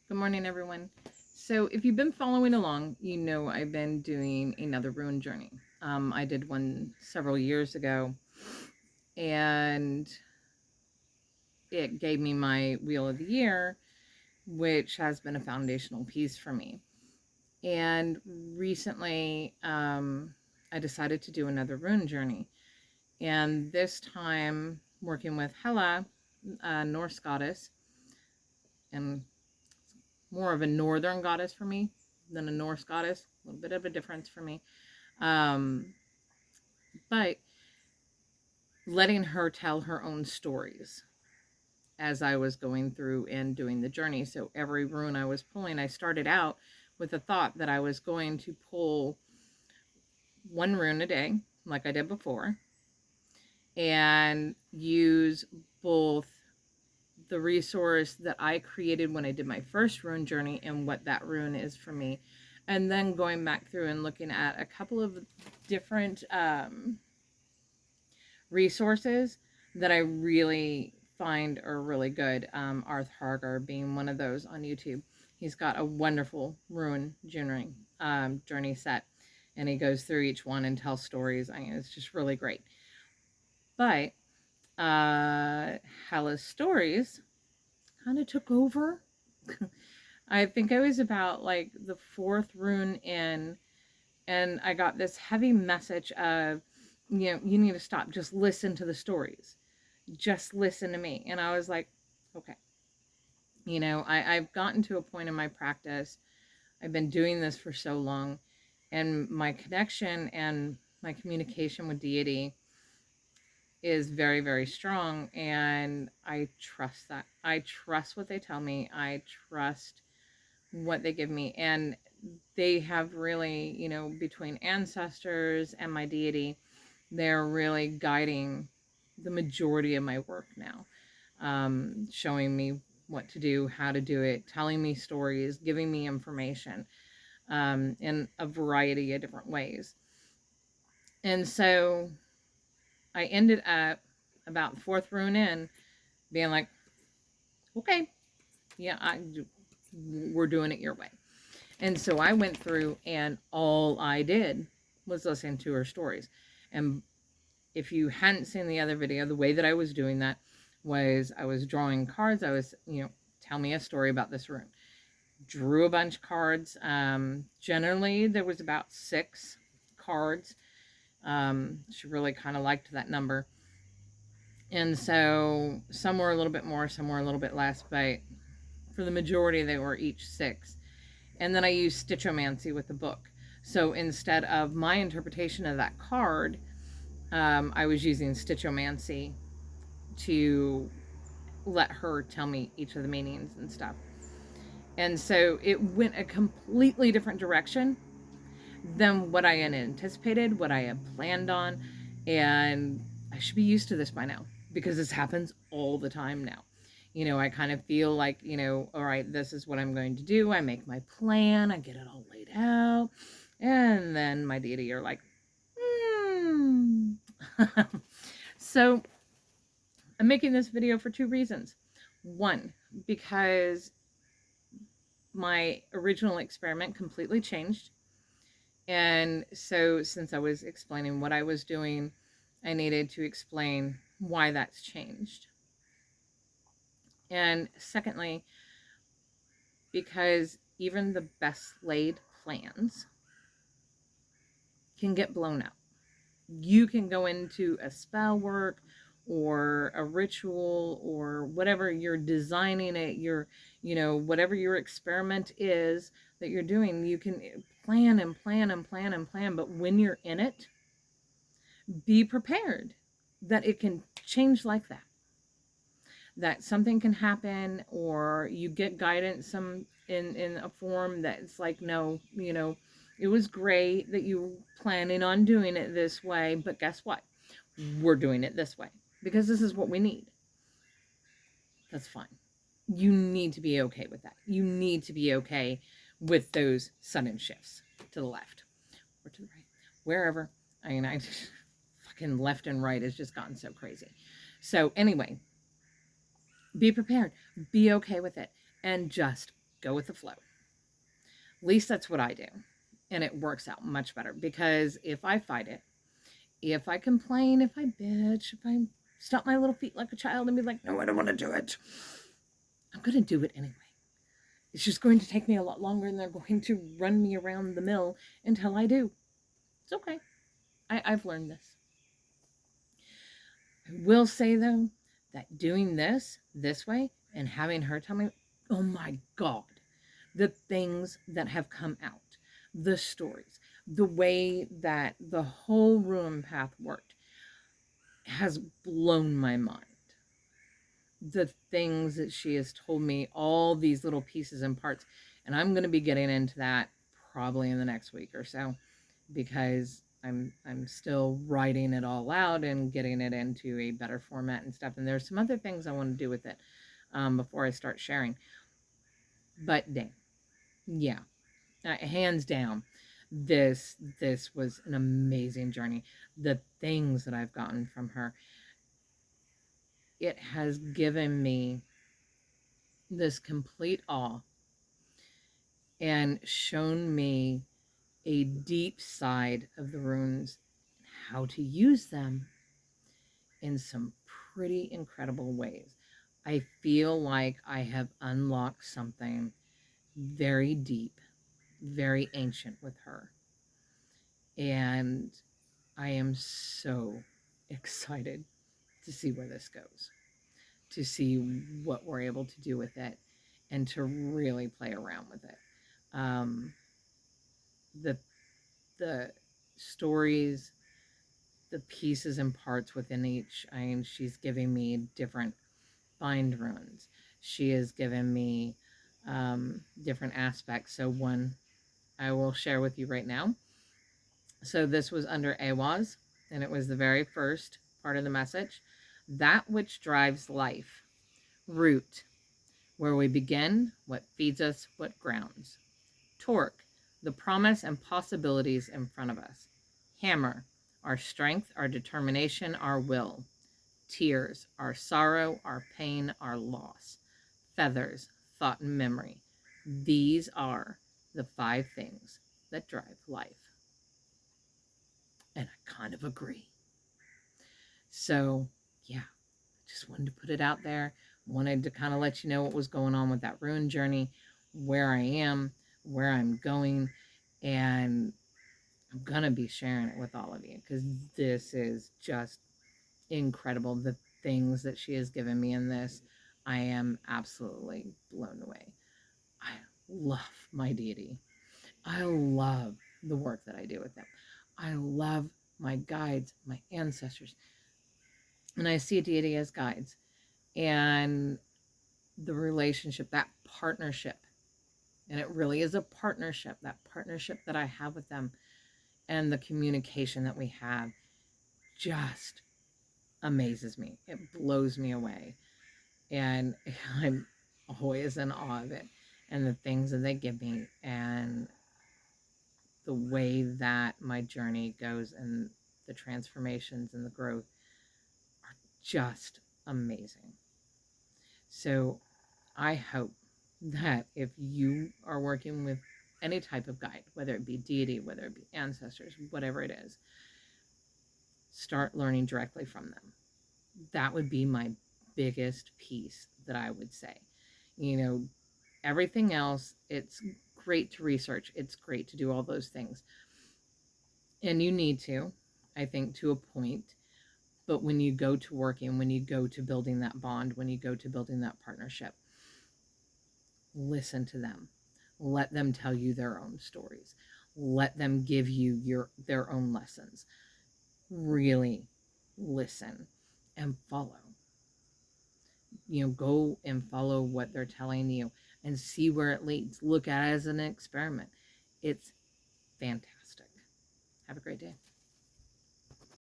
Good morning, everyone. So, if you've been following along, you know I've been doing another rune journey. I did one several years ago, and it gave me my Wheel of the Year, which has been a foundational piece for me. And recently, I decided to do another rune journey, and this time working with Hela, a Norse goddess, and more of a northern goddess for me than a Norse goddess. A little bit of a difference for me. Um, but letting her tell her own stories as I was going through and doing the journey. So every rune I was pulling, I started out with the thought that I was going to pull one rune a day, like I did before, and use both the resource that I created when I did my first rune journey and what that rune is for me. And then going back through and looking at a couple of different resources that I really find are really good. Arth Harger being one of those on YouTube. He's got a wonderful rune journey set, and he goes through each one and tells stories. I mean, it's just really great. But Hela's stories kind of took over. I think I was about like the fourth rune in, and I got this heavy message of, you need to stop. Just listen to the stories. Just listen to me. And I was like, okay. I've gotten to a point in my practice. I've been doing this for so long, and my connection and my communication with deity is very, very strong. And I trust that. I trust what they tell me. I trust what they give me. And they have really, between ancestors and my deity, they're really guiding the majority of my work now, showing me what to do, how to do it, telling me stories, giving me information in a variety of different ways. And so I ended up about the fourth rune in being like, okay, yeah, we're doing it your way. And so I went through and all I did was listen to her stories. And if you hadn't seen the other video, the way that I was doing that was I was drawing cards. I was, tell me a story about this rune. Drew a bunch of cards. Generally, there was about 6 cards. She really kind of liked that number. And so some were a little bit more, some were a little bit less, but for the majority, they were each 6. And then I used Stitchomancy with the book. So instead of my interpretation of that card, I was using Stitchomancy to let her tell me each of the meanings and stuff. And so it went a completely different direction than what I had anticipated, what I had planned on. And I should be used to this by now because this happens all the time now. I kind of feel like, all right, this is what I'm going to do. I make my plan, I get it all laid out. And then my deity are like, So I'm making this video for 2 reasons. One, because my original experiment completely changed. And so since I was explaining what I was doing, I needed to explain why that's changed. And secondly, because even the best laid plans can get blown up. You can go into a spell work or a ritual or whatever you're designing it, whatever your experiment is that you're doing, you can plan and plan and plan and plan. But when you're in it, be prepared that it can change like that. That something can happen, or you get guidance in a form that's like, no, it was great that you were planning on doing it this way, but guess what? We're doing it this way because this is what we need. That's fine. You need to be okay with that. You need to be okay with those sudden shifts to the left or to the right, wherever. I mean, I fucking left and right has just gotten so crazy. So anyway, be prepared, be okay with it, and just go with the flow. At least that's what I do. And it works out much better, because if I fight it, if I complain, if I bitch, if I stomp my little feet like a child and be like, no, I don't want to do it, I'm going to do it anyway. It's just going to take me a lot longer, and they're going to run me around the mill until I do. It's okay. I've learned this. I will say, though, that doing this way and having her tell me, oh my God, the things that have come out, the stories, the way that the whole room path worked has blown my mind. The things that she has told me, all these little pieces and parts, and I'm going to be getting into that probably in the next week or so, because I'm still writing it all out and getting it into a better format and stuff. And there's some other things I want to do with it before I start sharing. But dang, yeah, hands down, this was an amazing journey. The things that I've gotten from her, it has given me this complete awe and shown me a deep side of the runes, how to use them in some pretty incredible ways. I feel like I have unlocked something very deep, very ancient with her. And I am so excited to see where this goes, to see what we're able to do with it, and to really play around with it. The the stories, the pieces and parts within each. I mean, she's giving me different bind runes. She has given me different aspects. So one I will share with you right now. So this was under Awaz, and it was the very first part of the message. That which drives life. Root, where we begin, what feeds us, what grounds. Torque, the promise and possibilities in front of us. Hammer, our strength, our determination, our will. Tears, our sorrow, our pain, our loss. Feathers, thought and memory. These are the 5 things that drive life. And I kind of agree. So, yeah, just wanted to put it out there. Wanted to kind of let you know what was going on with that rune journey, where I am, where I'm going, and I'm going to be sharing it with all of you, because this is just incredible. The things that she has given me in this, I am absolutely blown away. I love my deity. I love the work that I do with them. I love my guides, my ancestors. And I see deity as guides. And the relationship, that partnership, and it really is a partnership, that partnership that I have with them, and the communication that we have just amazes me. It blows me away. And I'm always in awe of it, and the things that they give me, and the way that my journey goes, and the transformations and the growth are just amazing. So I hope that if you are working with any type of guide, whether it be deity, whether it be ancestors, whatever it is, start learning directly from them. That would be my biggest piece that I would say. You know, everything else, it's great to research. It's great to do all those things. And you need to, I think, to a point. But when you go to working, when you go to building that bond, when you go to building that partnership, listen to them. Let them tell you their own stories. Let them give you their own lessons. Really listen and follow. You know, go and follow what they're telling you and see where it leads. Look at it as an experiment. It's fantastic. Have a great day.